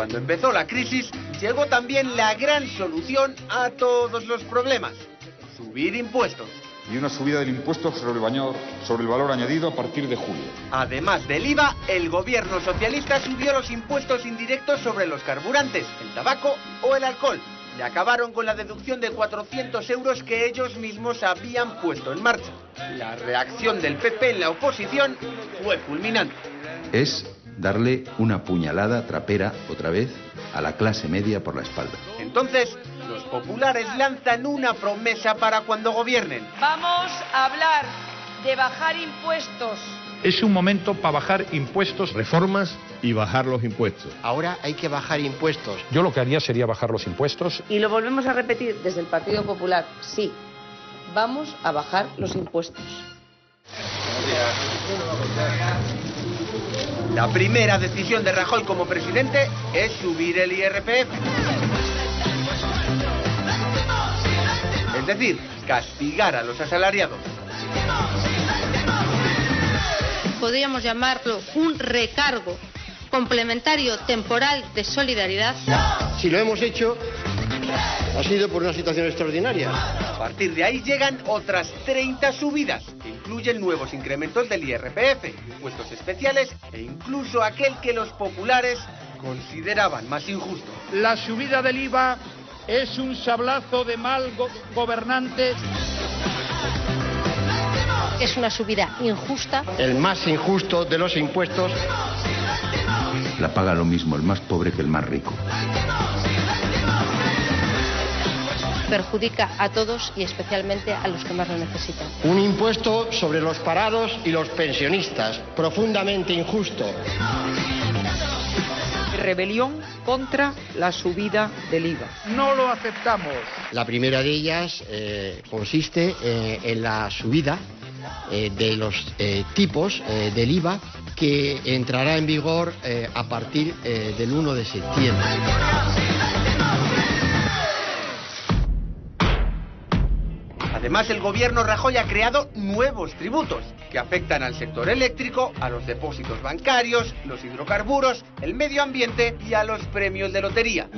Cuando empezó la crisis, llegó también la gran solución a todos los problemas: subir impuestos. Y una subida del impuesto sobre el valor añadido a partir de julio. Además del IVA, el gobierno socialista subió los impuestos indirectos sobre los carburantes, el tabaco o el alcohol. Y acabaron con la deducción de 400 euros que ellos mismos habían puesto en marcha. La reacción del PP en la oposición fue fulminante. Es darle una puñalada trapera otra vez a la clase media por la espalda. Entonces, los populares lanzan una promesa para cuando gobiernen. Vamos a hablar de bajar impuestos. Es un momento para bajar impuestos. Reformas y bajar los impuestos. Ahora hay que bajar impuestos. Yo lo que haría sería bajar los impuestos. Y lo volvemos a repetir desde el Partido Popular. Sí, vamos a bajar los impuestos. La primera decisión de Rajoy como presidente es subir el IRPF. Es decir, castigar a los asalariados. Podríamos llamarlo un recargo complementario temporal de solidaridad. Si lo hemos hecho, ha sido por una situación extraordinaria. A partir de ahí llegan otras 30 subidas, que incluyen nuevos incrementos del IRPF, impuestos especiales e incluso aquel que los populares consideraban más injusto. La subida del IVA es un sablazo de mal gobernante. Es una subida injusta. El más injusto de los impuestos. La paga lo mismo el más pobre que el más rico. Perjudica a todos y especialmente a los que más lo necesitan. Un impuesto sobre los parados y los pensionistas, profundamente injusto. Rebelión contra la subida del IVA. No lo aceptamos. La primera de ellas consiste en la subida de los tipos del IVA que entrará en vigor a partir del 1 de septiembre. Además, el gobierno Rajoy ha creado nuevos tributos que afectan al sector eléctrico, a los depósitos bancarios, los hidrocarburos, el medio ambiente y a los premios de lotería.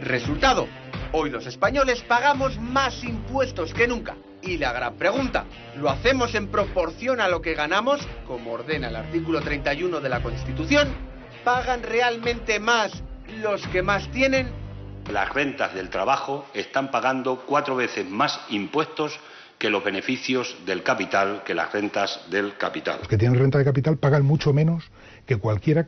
Resultado: hoy los españoles pagamos más impuestos que nunca. Y la gran pregunta: ¿lo hacemos en proporción a lo que ganamos, como ordena el artículo 31 de la Constitución? ¿Pagan realmente más los que más tienen? Las rentas del trabajo están pagando 4 veces más impuestos que los beneficios del capital, que las rentas del capital. Los que tienen renta de capital pagan mucho menos que cualquiera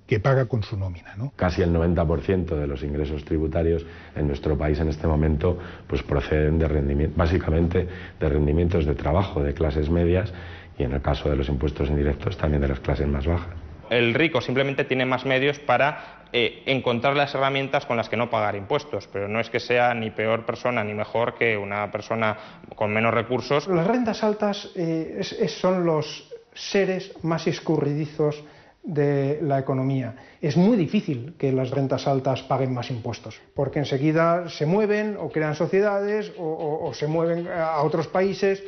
que paga con su nómina, ¿no? Casi el 90% de los ingresos tributarios en nuestro país en este momento pues proceden de básicamente de rendimientos de trabajo de clases medias y, en el caso de los impuestos indirectos, también de las clases más bajas. El rico simplemente tiene más medios para encontrar las herramientas con las que no pagar impuestos, pero no es que sea ni peor persona ni mejor que una persona con menos recursos. Las rentas altas son los seres más escurridizos de la economía. Es muy difícil que las rentas altas paguen más impuestos, porque enseguida se mueven o crean sociedades o se mueven a otros países.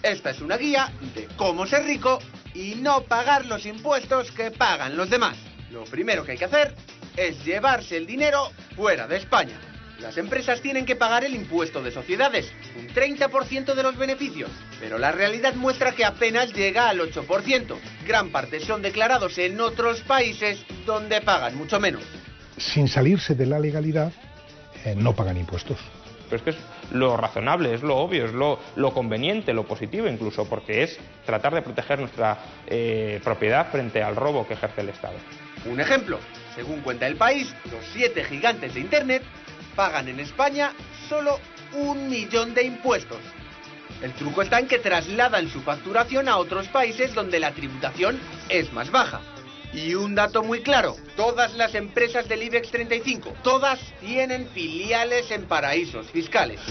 Esta es una guía de cómo ser rico y no pagar los impuestos que pagan los demás. Lo primero que hay que hacer es llevarse el dinero fuera de España. Las empresas tienen que pagar el impuesto de sociedades, un 30% de los beneficios, pero la realidad muestra que apenas llega al 8%. Gran parte son declarados en otros países donde pagan mucho menos. Sin salirse de la legalidad, no pagan impuestos. Pero es que es lo razonable, es lo obvio, es lo conveniente, lo positivo incluso, porque es tratar de proteger nuestra propiedad frente al robo que ejerce el Estado. Un ejemplo: según cuenta El País, los 7 gigantes de Internet pagan en España solo 1 millón de impuestos. El truco está en que trasladan su facturación a otros países donde la tributación es más baja. Y un dato muy claro: todas las empresas del IBEX 35, todas tienen filiales en paraísos fiscales.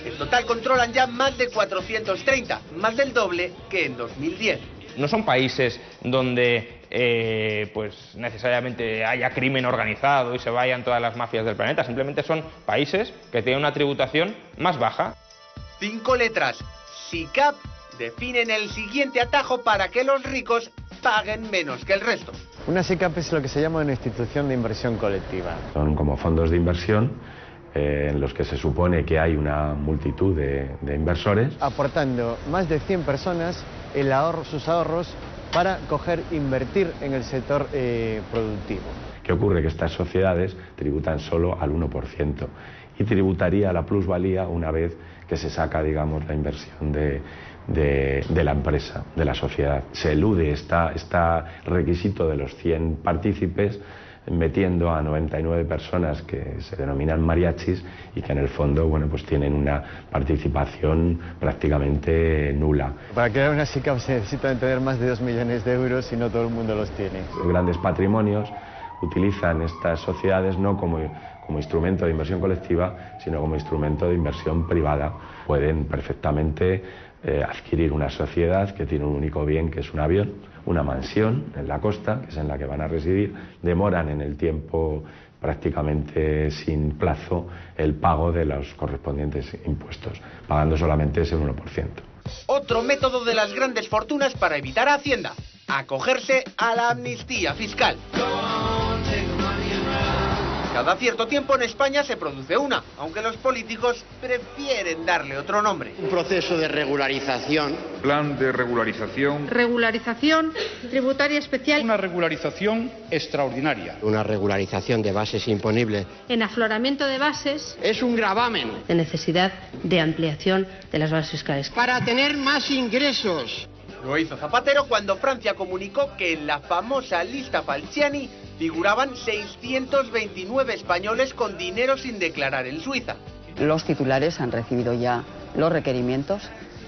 En total controlan ya más de 430, más del doble que en 2010. No son países donde pues necesariamente haya crimen organizado y se vayan todas las mafias del planeta, simplemente son países que tienen una tributación más baja. 5 letras: SICAP definen el siguiente atajo para que los ricos paguen menos que el resto. Una SICAP es lo que se llama una institución de inversión colectiva. Son como fondos de inversión en los que se supone que hay una multitud de inversores. Aportando más de 100 personas sus ahorros para invertir en el sector productivo. ¿Qué ocurre? Que estas sociedades tributan solo al 1% y tributaría la plusvalía una vez que se saca, digamos, la inversión de la empresa, de la sociedad. Se elude este requisito de los 100 partícipes metiendo a 99 personas que se denominan mariachis y que en el fondo, bueno, pues tienen una participación prácticamente nula. Para crear una SICAP se necesitan tener más de 2 millones de euros y no todo el mundo los tiene. Los grandes patrimonios utilizan estas sociedades no como instrumento de inversión colectiva, sino como instrumento de inversión privada. Pueden perfectamente adquirir una sociedad que tiene un único bien, que es un avión, una mansión en la costa, que es en la que van a residir, demoran en el tiempo prácticamente sin plazo el pago de los correspondientes impuestos, pagando solamente ese 1%. Otro método de las grandes fortunas para evitar a Hacienda: acogerse a la amnistía fiscal. Cada cierto tiempo en España se produce una, aunque los políticos prefieren darle otro nombre. Un proceso de regularización. Plan de regularización. Regularización tributaria especial. Una regularización extraordinaria. Una regularización de bases imponibles. En afloramiento de bases. Es un gravamen. De necesidad de ampliación de las bases fiscales. Para tener más ingresos. Lo hizo Zapatero cuando Francia comunicó que en la famosa lista Falciani figuraban 629 españoles con dinero sin declarar en Suiza. Los titulares han recibido ya los requerimientos,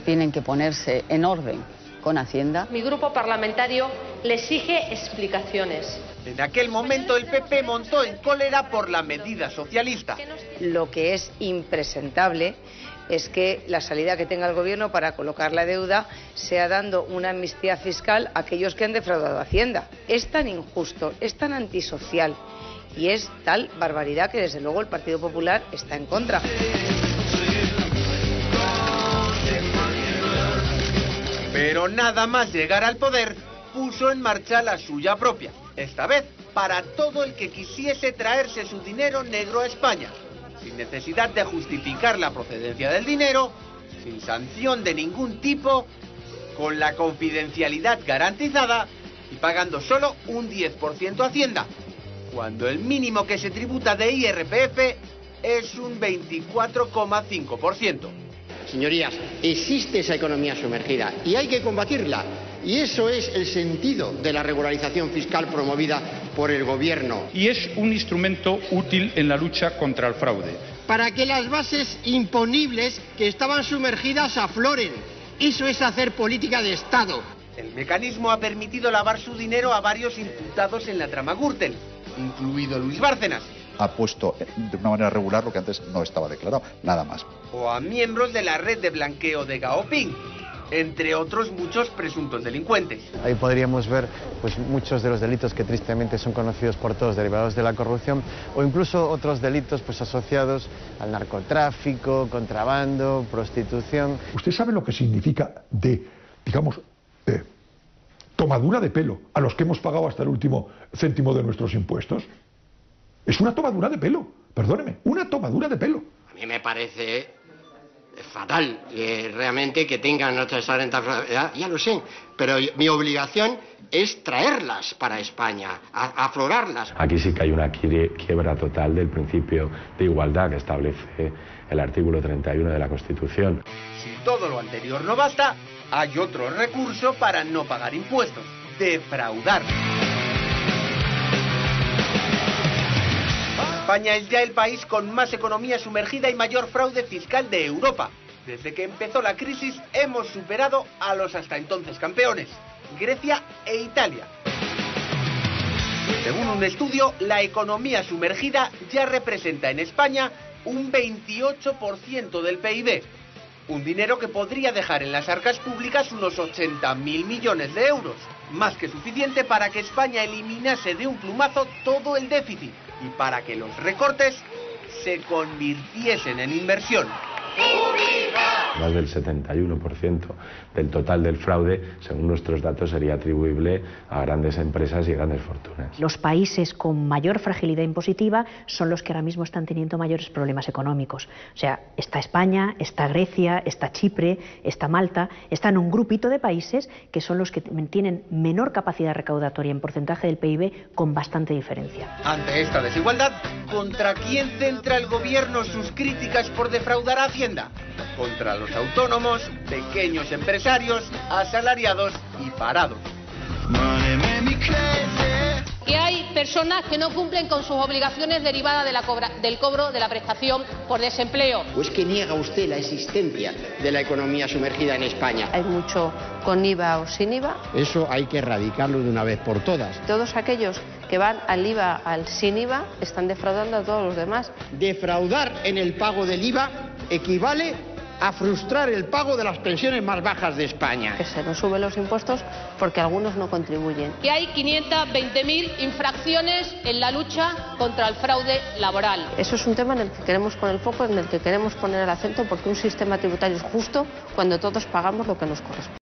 tienen que ponerse en orden con Hacienda. Mi grupo parlamentario le exige explicaciones. En aquel momento el PP montó en cólera por la medida socialista. Lo que es impresentable es que la salida que tenga el gobierno para colocar la deuda sea dando una amnistía fiscal a aquellos que han defraudado a Hacienda. Es tan injusto, es tan antisocial y es tal barbaridad que desde luego el Partido Popular está en contra. Pero nada más llegar al poder, puso en marcha la suya propia. Esta vez para todo el que quisiese traerse su dinero negro a España, sin necesidad de justificar la procedencia del dinero, sin sanción de ningún tipo, con la confidencialidad garantizada y pagando solo un 10% a Hacienda, cuando el mínimo que se tributa de IRPF es un 24,5%. Señorías, existe esa economía sumergida y hay que combatirla. Y eso es el sentido de la regularización fiscal promovida por el Gobierno. Y es un instrumento útil en la lucha contra el fraude. Para que las bases imponibles que estaban sumergidas afloren. Eso es hacer política de Estado. El mecanismo ha permitido lavar su dinero a varios imputados en la trama Gürtel, incluido Luis Bárcenas. Ha puesto de una manera regular lo que antes no estaba declarado, nada más. O a miembros de la red de blanqueo de Gaoping, entre otros muchos presuntos delincuentes. Ahí podríamos ver pues muchos de los delitos que tristemente son conocidos por todos, derivados de la corrupción, o incluso otros delitos pues asociados al narcotráfico, contrabando, prostitución. ¿Usted sabe lo que significa digamos, tomadura de pelo a los que hemos pagado hasta el último céntimo de nuestros impuestos? Es una tomadura de pelo, perdóneme, una tomadura de pelo. A mí me parece fatal realmente que tengan otras rentas, ya lo sé, pero mi obligación es traerlas para España, aflorarlas. Aquí sí que hay una quiebra total del principio de igualdad que establece el artículo 31 de la Constitución. Si todo lo anterior no basta, hay otro recurso para no pagar impuestos: defraudar. España es ya el país con más economía sumergida y mayor fraude fiscal de Europa. Desde que empezó la crisis hemos superado a los hasta entonces campeones, Grecia e Italia. Según un estudio, la economía sumergida ya representa en España un 28% del PIB. Un dinero que podría dejar en las arcas públicas unos 80.000 millones de euros. Más que suficiente para que España eliminase de un plumazo todo el déficit y para que los recortes se convirtiesen en inversión. más del 71% del total del fraude, según nuestros datos, sería atribuible a grandes empresas y grandes fortunas. Los países con mayor fragilidad impositiva son los que ahora mismo están teniendo mayores problemas económicos. O sea, está España, está Grecia, está Chipre, está Malta, están un grupito de países que son los que tienen menor capacidad recaudatoria en porcentaje del PIB con bastante diferencia. Ante esta desigualdad, ¿contra quién centra el gobierno sus críticas por defraudar a Hacienda? Contra los autónomos, pequeños empresarios, asalariados y parados. Que hay personas que no cumplen con sus obligaciones derivadas del cobro de la prestación por desempleo. ¿O es que niega usted la existencia de la economía sumergida en España? Hay mucho con IVA o sin IVA. Eso hay que erradicarlo de una vez por todas. Todos aquellos que van al IVA, al sin IVA, están defraudando a todos los demás. Defraudar en el pago del IVA equivale a frustrar el pago de las pensiones más bajas de España. Que se nos suben los impuestos porque algunos no contribuyen. Que hay 520.000 infracciones en la lucha contra el fraude laboral. Eso es un tema en el que queremos poner el foco, en el que queremos poner el acento, porque un sistema tributario es justo cuando todos pagamos lo que nos corresponde.